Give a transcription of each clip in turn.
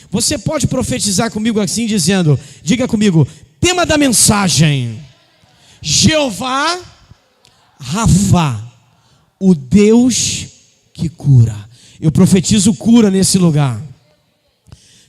Você pode profetizar comigo assim, dizendo, diga comigo, tema da mensagem: Jeová Rafa, o Deus que cura. Eu profetizo cura nesse lugar.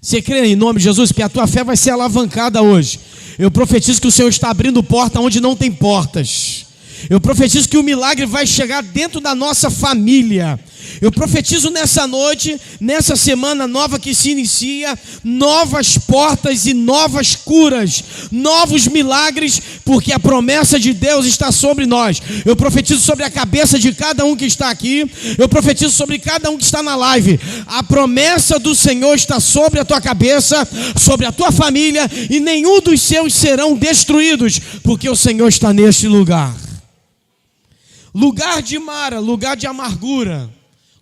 Você crê em nome de Jesus que a tua fé vai ser alavancada hoje? Eu profetizo que o Senhor está abrindo porta onde não tem portas. Eu profetizo que o milagre vai chegar dentro da nossa família. Eu profetizo nessa noite, nessa semana nova que se inicia, novas portas e novas curas, novos milagres, porque a promessa de Deus está sobre nós. Eu profetizo sobre a cabeça de cada um que está aqui, eu profetizo sobre cada um que está na live. A promessa do Senhor está sobre a tua cabeça, sobre a tua família, e nenhum dos seus serão destruídos, porque o Senhor está neste lugar. Lugar de mara, lugar de amargura,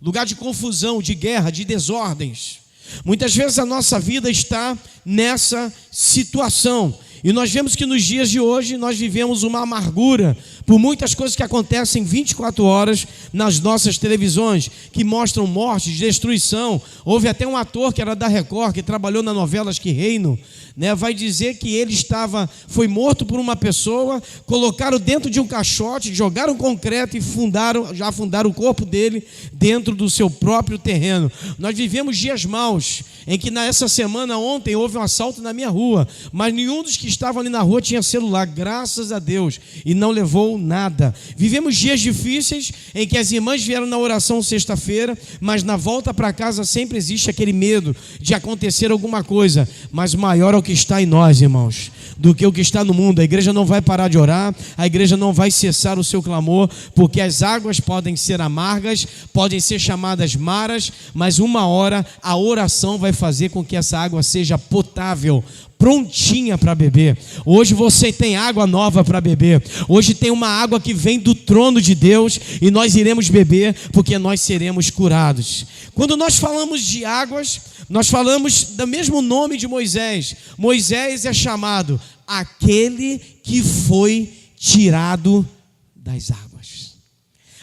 lugar de confusão, de guerra, de desordens. Muitas vezes a nossa vida está nessa situação. E nós vemos que nos dias de hoje nós vivemos uma amargura por muitas coisas que acontecem 24 horas nas nossas televisões, que mostram morte, destruição. Houve até um ator que era da Record, que trabalhou na novela Acho que Reino, vai dizer que ele foi morto por uma pessoa, colocaram dentro de um caixote, jogaram concreto e já afundaram o corpo dele dentro do seu próprio terreno. Nós vivemos dias maus, em que nessa semana, ontem, houve um assalto na minha rua, mas nenhum dos que estavam ali na rua tinha celular, graças a Deus, e não levou nada. Vivemos dias difíceis, em que as irmãs vieram na oração sexta-feira, mas na volta para casa sempre existe aquele medo de acontecer alguma coisa, mas maior é o que está em nós, irmãos, do que o que está no mundo. A igreja não vai parar de orar, a igreja não vai cessar o seu clamor, porque as águas podem ser amargas, podem ser chamadas maras, mas uma hora a oração vai fazer com que essa água seja potável, prontinha para beber. Hoje você tem água nova para beber. Hoje tem uma água que vem do trono de Deus e nós iremos beber, porque nós seremos curados. Quando nós falamos de águas, nós falamos do mesmo nome de Moisés. Moisés é chamado aquele que foi tirado das águas.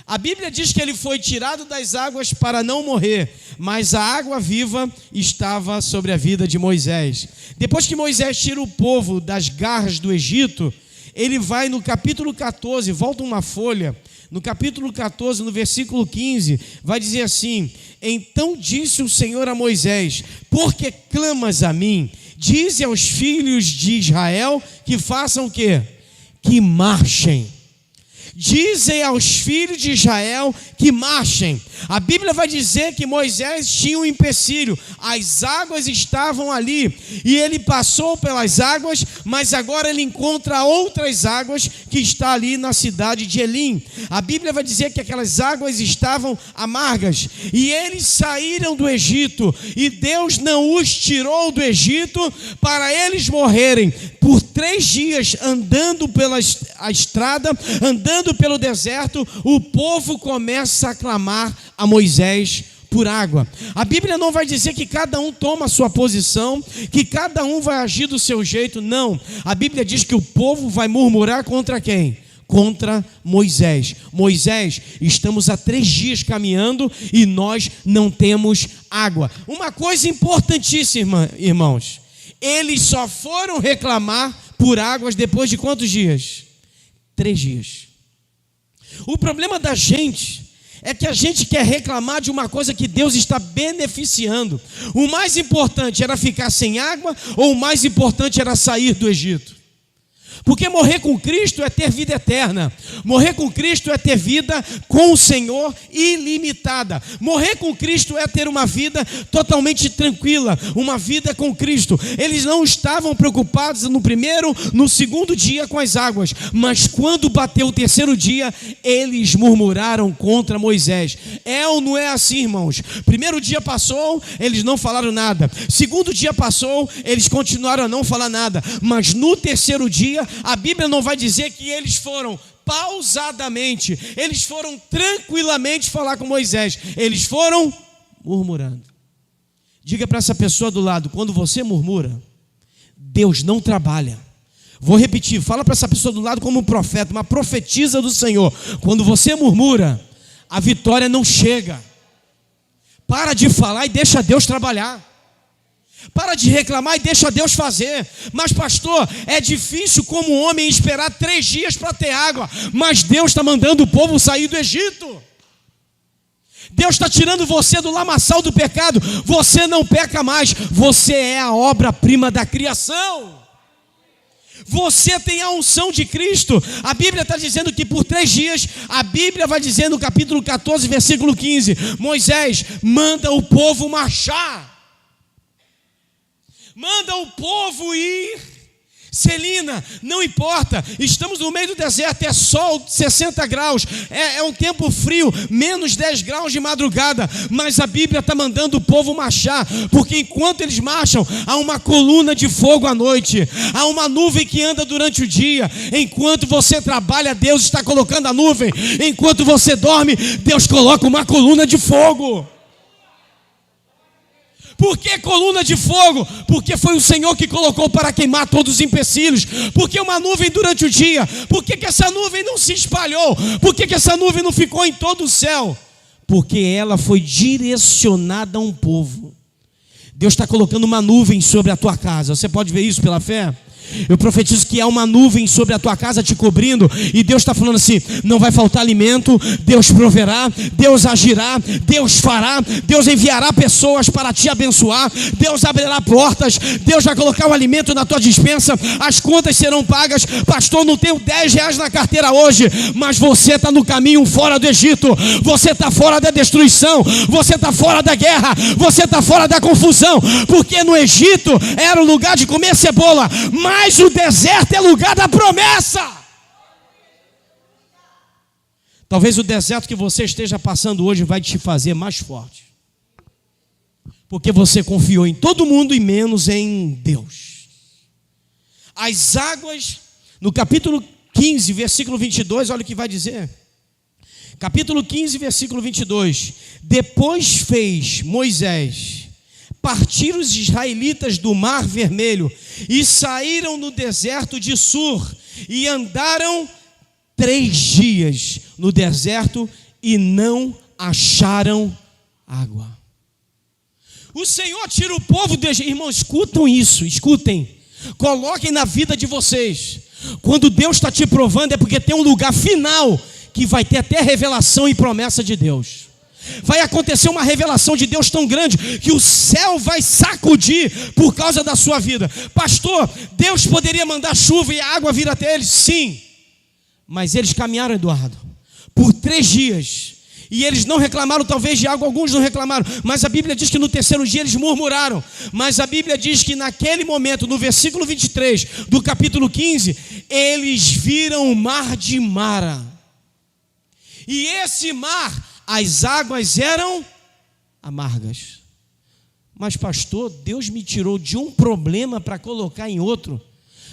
A Bíblia diz que ele foi tirado das águas para não morrer, mas a água viva estava sobre a vida de Moisés. Depois que Moisés tira o povo das garras do Egito, ele vai no capítulo 14, volta uma folha, no capítulo 14, no versículo 15, vai dizer assim: então disse o Senhor a Moisés, por que clamas a mim? Dize aos filhos de Israel que façam o quê? Que marchem. Dizem aos filhos de Israel que marchem. A Bíblia vai dizer que Moisés tinha um empecilho. As águas estavam ali e ele passou pelas águas, mas agora ele encontra outras águas que está ali na cidade de Elim. A Bíblia vai dizer que aquelas águas estavam amargas e eles saíram do Egito e Deus não os tirou do Egito para eles morrerem. Por 3 dias andando pela estrada, andando pelo deserto, o povo começa a clamar a Moisés por água. A Bíblia não vai dizer que cada um toma a sua posição, que cada um vai agir do seu jeito, não. A Bíblia diz que o povo vai murmurar contra quem? Contra Moisés. Moisés, estamos há 3 dias caminhando e nós não temos água. Uma coisa importantíssima, irmãos, eles só foram reclamar por águas depois de quantos dias? 3 dias. O problema da gente é que a gente quer reclamar de uma coisa que Deus está beneficiando. O mais importante era ficar sem água ou o mais importante era sair do Egito? Porque morrer com Cristo é ter vida eterna. Morrer com Cristo é ter vida com o Senhor ilimitada. Morrer com Cristo é ter uma vida totalmente tranquila, uma vida com Cristo. Eles não estavam preocupados no primeiro, no segundo dia com as águas, mas quando bateu o 3º dia, eles murmuraram contra Moisés. É ou não é assim, irmãos? Primeiro dia passou, eles não falaram nada. Segundo dia passou, eles continuaram a não falar nada. Mas no 3º dia, a Bíblia não vai dizer que eles foram pausadamente, eles foram tranquilamente falar com Moisés, eles foram murmurando. Diga para essa pessoa do lado, quando você murmura, Deus não trabalha. Vou repetir, fala para essa pessoa do lado como um profeta, uma profetisa do Senhor. Quando você murmura, a vitória não chega. Para de falar e deixa Deus trabalhar. Para de reclamar e deixa Deus fazer. Mas pastor, é difícil como homem esperar 3 dias para ter água. Mas Deus está mandando o povo sair do Egito. Deus está tirando você do lamaçal do pecado. Você não peca mais. Você é a obra-prima da criação. Você tem a unção de Cristo. A Bíblia está dizendo que por 3 dias, a Bíblia vai dizer no capítulo 14, versículo 15, Moisés manda o povo marchar. Manda o povo ir. Celina, não importa, estamos no meio do deserto, é sol 60 graus, é um tempo frio, menos 10 graus de madrugada, mas a Bíblia está mandando o povo marchar, porque enquanto eles marcham, há uma coluna de fogo à noite, há uma nuvem que anda durante o dia. Enquanto você trabalha, Deus está colocando a nuvem. Enquanto você dorme, Deus coloca uma coluna de fogo. Por que coluna de fogo? Porque foi o Senhor que colocou para queimar todos os empecilhos. Por que uma nuvem durante o dia? Por que essa nuvem não se espalhou? Por que essa nuvem não ficou em todo o céu? Porque ela foi direcionada a um povo. Deus está colocando uma nuvem sobre a tua casa. Você pode ver isso pela fé? Eu profetizo que há uma nuvem sobre a tua casa te cobrindo, e Deus está falando assim: não vai faltar alimento, Deus proverá, Deus agirá, Deus fará, Deus enviará pessoas para te abençoar, Deus abrirá portas, Deus vai colocar o alimento na tua despensa, as contas serão pagas. Pastor, não tenho 10 reais na carteira hoje, mas você está no caminho fora do Egito, você está fora da destruição, você está fora da guerra, você está fora da confusão, porque no Egito era o lugar de comer cebola, mas o deserto é lugar da promessa. Talvez o deserto que você esteja passando hoje vai te fazer mais forte, porque você confiou em todo mundo e menos em Deus. As águas, no capítulo 15, versículo 22, olha o que vai dizer. Capítulo 15, versículo 22. Depois fez Moisés partir os israelitas do Mar Vermelho e saíram no deserto de Sur e andaram 3 dias no deserto e não acharam água. O Senhor tira o povo do Egito. Irmãos, escutem, coloquem na vida de vocês. Quando Deus está te provando, é porque tem um lugar final que vai ter até revelação e promessa de Deus. Vai acontecer uma revelação de Deus tão grande que o céu vai sacudir por causa da sua vida. Pastor, Deus poderia mandar chuva e a água vir até eles? Sim. Mas eles caminharam, Eduardo, por 3 dias. E eles não reclamaram talvez de água, alguns não reclamaram. Mas a Bíblia diz que no 3º dia eles murmuraram. Mas a Bíblia diz que naquele momento, no versículo 23 do capítulo 15, eles viram o mar de Mara. E esse mar, as águas eram amargas. Mas pastor, Deus me tirou de um problema para colocar em outro.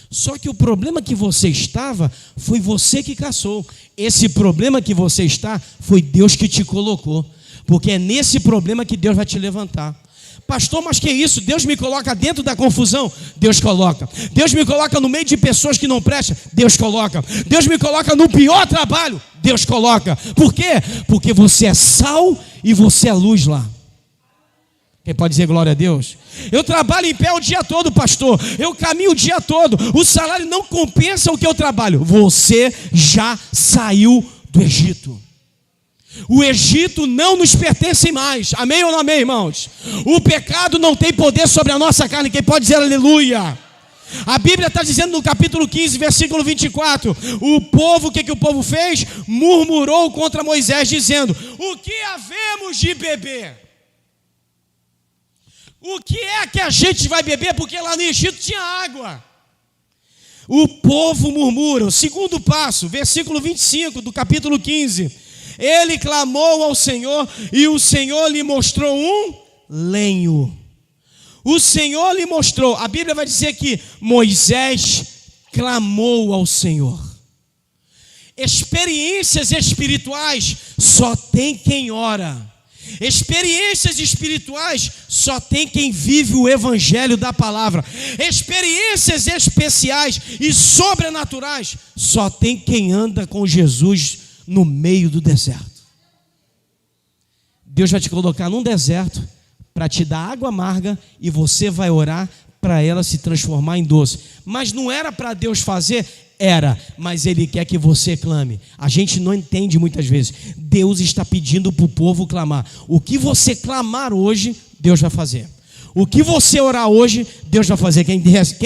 Só que o problema que você estava, foi você que caçou. Esse problema que você está, foi Deus que te colocou. Porque é nesse problema que Deus vai te levantar. Pastor, mas que isso? Deus me coloca dentro da confusão? Deus coloca. Deus me coloca no meio de pessoas que não prestam? Deus coloca. Deus me coloca no pior trabalho? Deus coloca. Por quê? Porque você é sal e você é luz lá. Quem pode dizer glória a Deus? Eu trabalho em pé o dia todo, pastor. Eu caminho o dia todo. O salário não compensa o que eu trabalho. Você já saiu do Egito. O Egito não nos pertence mais. Amém ou não amém, irmãos? O pecado não tem poder sobre a nossa carne. Quem pode dizer aleluia? A Bíblia está dizendo no capítulo 15, versículo 24. O povo, o que o povo fez? Murmurou contra Moisés, dizendo: o que havemos de beber? O que é que a gente vai beber? Porque lá no Egito tinha água. O povo murmura. O segundo passo, versículo 25 do capítulo 15. Ele clamou ao Senhor e o Senhor lhe mostrou um lenho. O Senhor lhe mostrou. A Bíblia vai dizer que Moisés clamou ao Senhor. Experiências espirituais só tem quem ora. Experiências espirituais só tem quem vive o evangelho da palavra. Experiências especiais e sobrenaturais só tem quem anda com Jesus no meio do deserto. Deus vai te colocar num deserto para te dar água amarga e você vai orar para ela se transformar em doce. Mas não era para Deus fazer? Era, mas Ele quer que você clame. A gente não entende muitas vezes. Deus está pedindo para o povo clamar. O que você clamar hoje, Deus vai fazer. O que você orar hoje, Deus vai fazer. Quem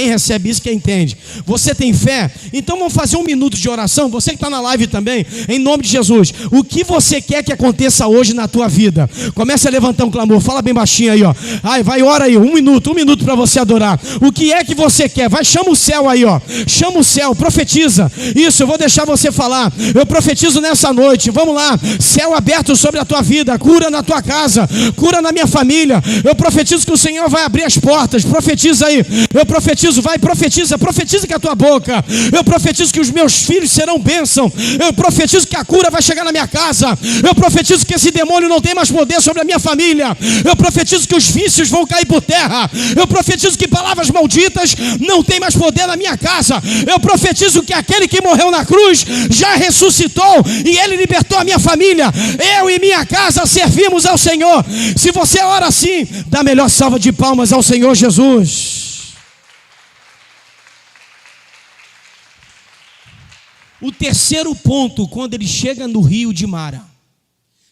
recebe isso, quem entende. Você tem fé? Então vamos fazer 1 minuto de oração. Você que está na live também, em nome de Jesus. O que você quer que aconteça hoje na tua vida? Comece a levantar um clamor. Fala bem baixinho aí, ó. Ai, vai, ora aí. 1 minuto para você adorar. O que é que você quer? Vai, chama o céu aí, ó. Chama o céu, profetiza. Isso, eu vou deixar você falar. Eu profetizo nessa noite. Vamos lá. Céu aberto sobre a tua vida. Cura na tua casa. Cura na minha família. Eu profetizo que o Senhor vai abrir as portas. Profetiza aí. Eu profetizo, vai, profetiza com a tua boca. Eu profetizo que os meus filhos serão bênção. Eu profetizo que a cura vai chegar na minha casa. Eu profetizo que esse demônio não tem mais poder sobre a minha família. Eu profetizo que os vícios vão cair por terra. Eu profetizo que palavras malditas não tem mais poder na minha casa. Eu profetizo que aquele que morreu na cruz já ressuscitou e ele libertou a minha família. Eu e minha casa servimos ao Senhor. Se você ora assim, dá a melhor salva de palmas ao Senhor Jesus. O terceiro ponto, quando ele chega no rio de Mara.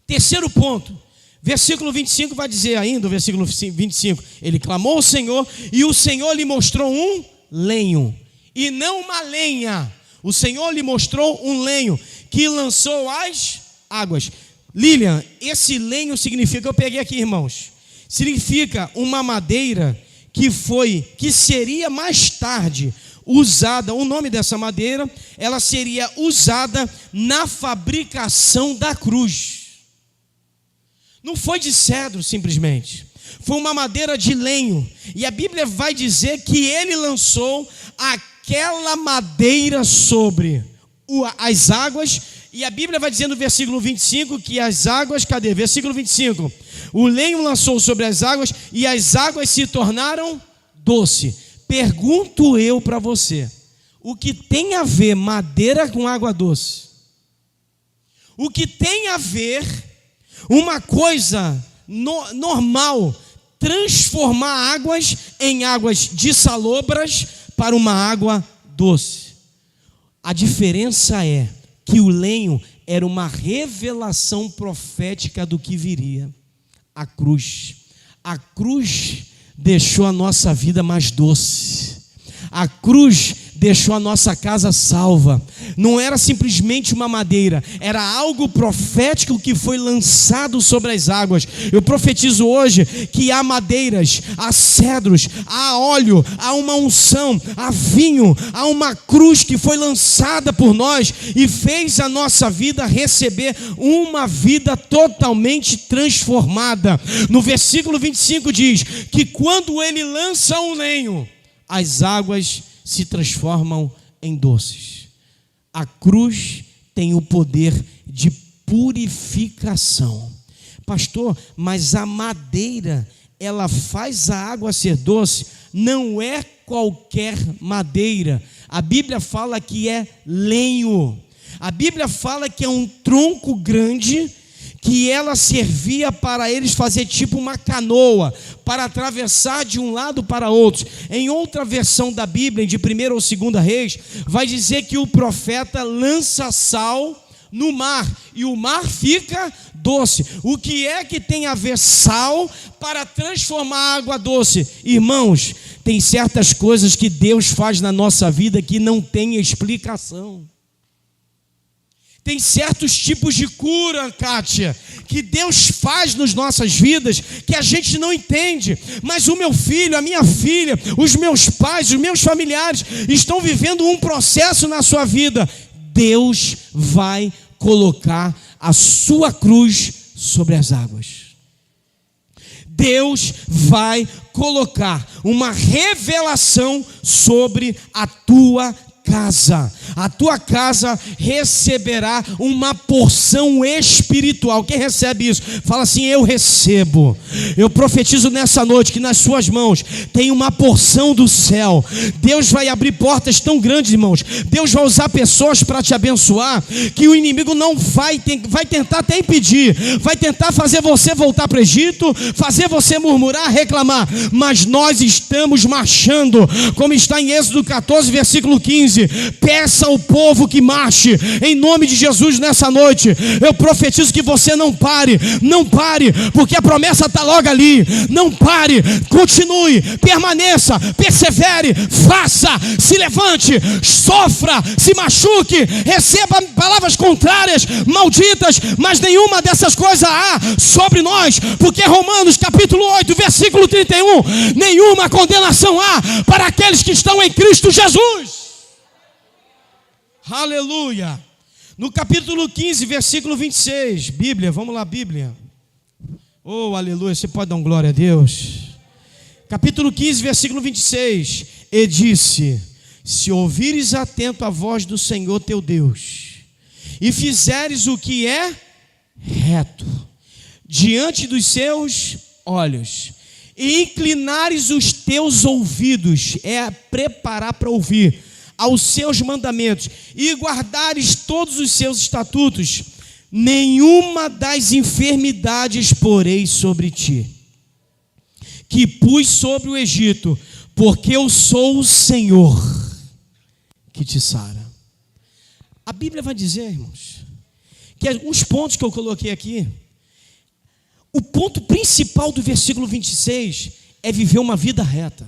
Terceiro ponto, versículo 25 vai dizer ainda, versículo 25, ele clamou ao Senhor e o Senhor lhe mostrou um lenho, e não uma lenha. O Senhor lhe mostrou um lenho que lançou as águas. Lilian, esse lenho significa, eu peguei aqui, irmãos, significa uma madeira que seria mais tarde usada, o nome dessa madeira, ela seria usada na fabricação da cruz. Não foi de cedro simplesmente, foi uma madeira de lenho, e a Bíblia vai dizer que ele lançou aquela madeira sobre as águas, e a Bíblia vai dizer no versículo 25 que as águas, cadê? Versículo 25, o lenho lançou sobre as águas e as águas se tornaram doce. Pergunto eu para você, o que tem a ver madeira com água doce? O que tem a ver uma coisa normal, transformar águas em águas dissalobras para uma água doce? A diferença é que o lenho era uma revelação profética do que viria. A cruz deixou a nossa vida mais doce. A cruz deixou a nossa casa salva. Não era simplesmente uma madeira, era algo profético que foi lançado sobre as águas. Eu profetizo hoje que há madeiras, há cedros, há óleo, há uma unção, há vinho, há uma cruz que foi lançada por nós e fez a nossa vida receber uma vida totalmente transformada. No versículo 25 diz que quando ele lança um lenho, as águas se transformam em doces. A cruz tem o poder de purificação. Pastor, mas a madeira, ela faz a água ser doce? Não é qualquer madeira. A Bíblia fala que é lenho. A Bíblia fala que é um tronco grande, que ela servia para eles fazer tipo uma canoa, para atravessar de um lado para outro. Em outra versão da Bíblia, de 1º ou 2º Reis, vai dizer que o profeta lança sal no mar, e o mar fica doce. O que é que tem a ver sal para transformar a água doce? Irmãos, tem certas coisas que Deus faz na nossa vida que não tem explicação. Tem certos tipos de cura, Kátia, que Deus faz nas nossas vidas, que a gente não entende. Mas o meu filho, a minha filha, os meus pais, os meus familiares estão vivendo um processo na sua vida. Deus vai colocar a sua cruz sobre as águas. Deus vai colocar uma revelação sobre a tua casa. a tua casa receberá uma porção espiritual. Quem recebe isso? Fala assim: eu recebo. Eu profetizo nessa noite que nas suas mãos tem uma porção do céu. Deus vai abrir portas tão grandes, irmãos. Deus vai usar pessoas para te abençoar, que o inimigo não vai tentar até impedir, vai tentar fazer você voltar para o Egito, fazer você murmurar, reclamar, mas nós estamos marchando, como está em Êxodo 14, versículo 15. Peça ao povo que marche, em nome de Jesus nessa noite. Eu profetizo que você não pare, porque a promessa está logo ali. Não pare, continue, permaneça, persevere, faça, se levante, sofra, se machuque, receba palavras contrárias, malditas, mas nenhuma dessas coisas há sobre nós, porque Romanos capítulo 8, versículo 31, nenhuma condenação há para aqueles que estão em Cristo Jesus. Aleluia. No capítulo 15, versículo 26, Bíblia, vamos lá, Bíblia. Oh, aleluia, você pode dar glória a Deus. Capítulo 15, versículo 26, e disse: se ouvires atento a voz do Senhor teu Deus, e fizeres o que é reto diante dos seus olhos, e inclinares os teus ouvidos, é preparar para ouvir, aos seus mandamentos, e guardares todos os seus estatutos, nenhuma das enfermidades porei sobre ti, que pus sobre o Egito, porque eu sou o Senhor que te sara. A Bíblia vai dizer, irmãos, que alguns pontos que eu coloquei aqui, o ponto principal do versículo 26 é viver uma vida reta,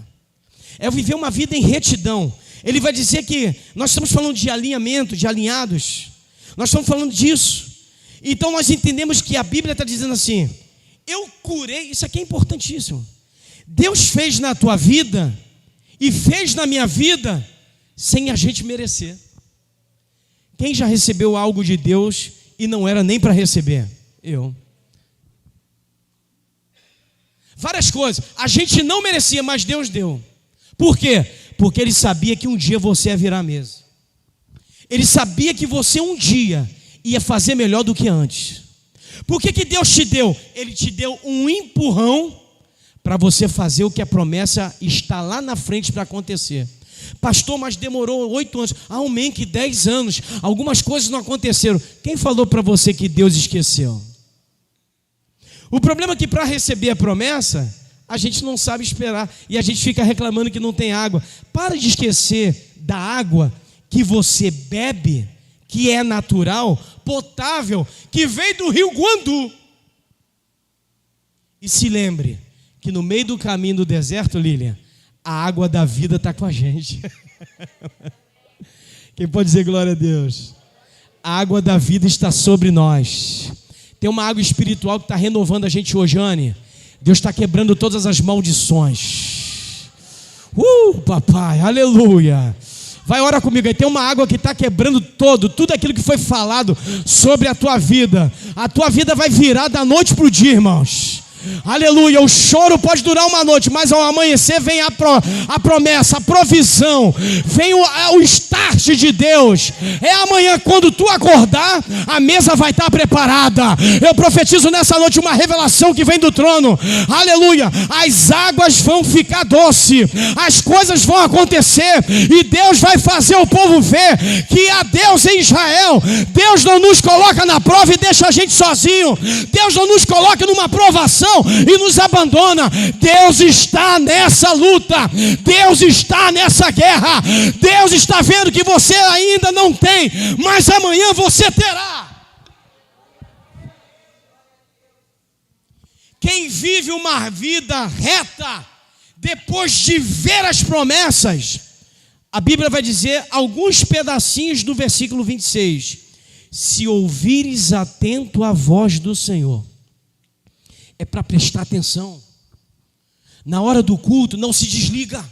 é viver uma vida em retidão. Ele vai dizer que nós estamos falando de alinhamento, de alinhados, nós estamos falando disso. Então nós entendemos que a Bíblia está dizendo assim: eu curei, isso aqui é importantíssimo. Deus fez na tua vida e fez na minha vida sem a gente merecer. Quem já recebeu algo de Deus e não era nem para receber? Eu. Várias coisas, a gente não merecia, mas Deus deu. Por quê? Porque Ele sabia que um dia você ia virar a mesa. Ele sabia que você um dia ia fazer melhor do que antes. Por que Deus te deu? Ele te deu um empurrão para você fazer o que a promessa está lá na frente para acontecer. Pastor, mas demorou 8 anos. Amém, que 10 anos. Algumas coisas não aconteceram. Quem falou para você que Deus esqueceu? O problema é que para receber a promessa, a gente não sabe esperar e a gente fica reclamando que não tem água. Para de esquecer da água que você bebe, que é natural, potável, que vem do rio Guandu. E se lembre que no meio do caminho do deserto, Lilian, a água da vida está com a gente. Quem pode dizer glória a Deus? A água da vida está sobre nós. Tem uma água espiritual que está renovando a gente hoje, Anne. Deus está quebrando todas as maldições. Papai, aleluia. Vai, ora comigo aí. Tem uma água que está quebrando tudo aquilo que foi falado sobre a tua vida. A tua vida vai virar da noite para o dia, irmãos. Aleluia, o choro pode durar uma noite, mas ao amanhecer vem a promessa, a provisão, vem o start de Deus. É amanhã, quando tu acordar, a mesa vai estar preparada. Eu profetizo nessa noite uma revelação que vem do trono. Aleluia, as águas vão ficar doce, as coisas vão acontecer, e Deus vai fazer o povo ver que há Deus em Israel. Deus não nos coloca na prova e deixa a gente sozinho. Deus não nos coloca numa provação e nos abandona. Deus está nessa luta, Deus está nessa guerra. Deus está vendo que você ainda não tem, mas amanhã você terá. Quem vive uma vida reta, depois de ver as promessas, a Bíblia vai dizer alguns pedacinhos do versículo 26: se ouvires atento a voz do Senhor. É para prestar atenção. Na hora do culto, não se desliga.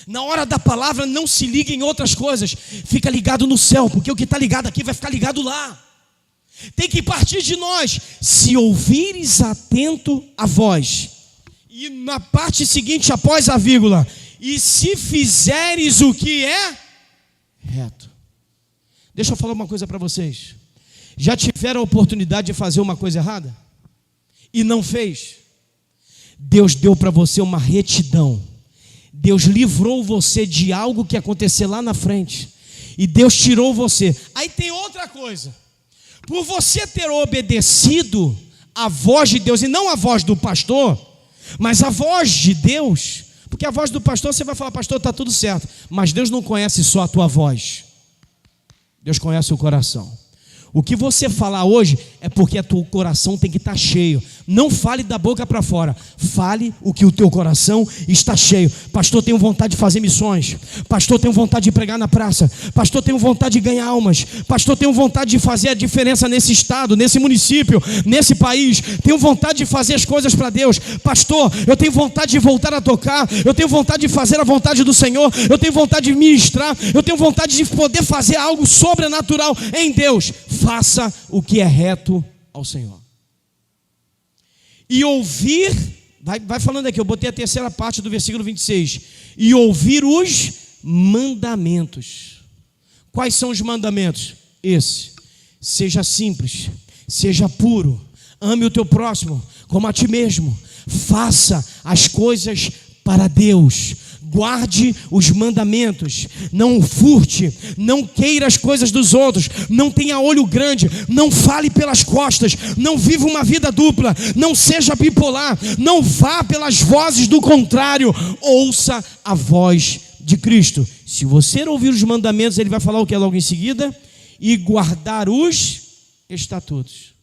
Na hora da palavra, não se liga em outras coisas. Fica ligado no céu, porque o que está ligado aqui vai ficar ligado lá. Tem que partir de nós. Se ouvires atento a voz. E na parte seguinte, após a vírgula: e se fizeres o que é reto. Deixa eu falar uma coisa para vocês. Já tiveram a oportunidade de fazer uma coisa errada? E não fez? Deus deu para você uma retidão. Deus livrou você de algo que ia acontecer lá na frente. E Deus tirou você. Aí tem outra coisa. Por você ter obedecido a voz de Deus, e não a voz do pastor, mas a voz de Deus, porque a voz do pastor você vai falar, pastor, está tudo certo, mas Deus não conhece só a tua voz, Deus conhece o coração. O que você falar hoje é porque o teu coração tem que estar cheio. Não fale da boca para fora. Fale o que o teu coração está cheio. Pastor, tenho vontade de fazer missões. Pastor, tenho vontade de pregar na praça. Pastor, tenho vontade de ganhar almas. Pastor, tenho vontade de fazer a diferença nesse estado, nesse município, nesse país. Tenho vontade de fazer as coisas para Deus. Pastor, eu tenho vontade de voltar a tocar. Eu tenho vontade de fazer a vontade do Senhor. Eu tenho vontade de ministrar. Eu tenho vontade de poder fazer algo sobrenatural em Deus. Faça o que é reto ao Senhor. E ouvir, vai falando aqui, eu botei a terceira parte do versículo 26. E ouvir os mandamentos. Quais são os mandamentos? Esse: seja simples, seja puro, ame o teu próximo como a ti mesmo, faça as coisas para Deus, guarde os mandamentos, não furte, não queira as coisas dos outros, não tenha olho grande, não fale pelas costas, não viva uma vida dupla, não seja bipolar, não vá pelas vozes do contrário, ouça a voz de Cristo. Se você ouvir os mandamentos, ele vai falar o que logo em seguida? E guardar os estatutos.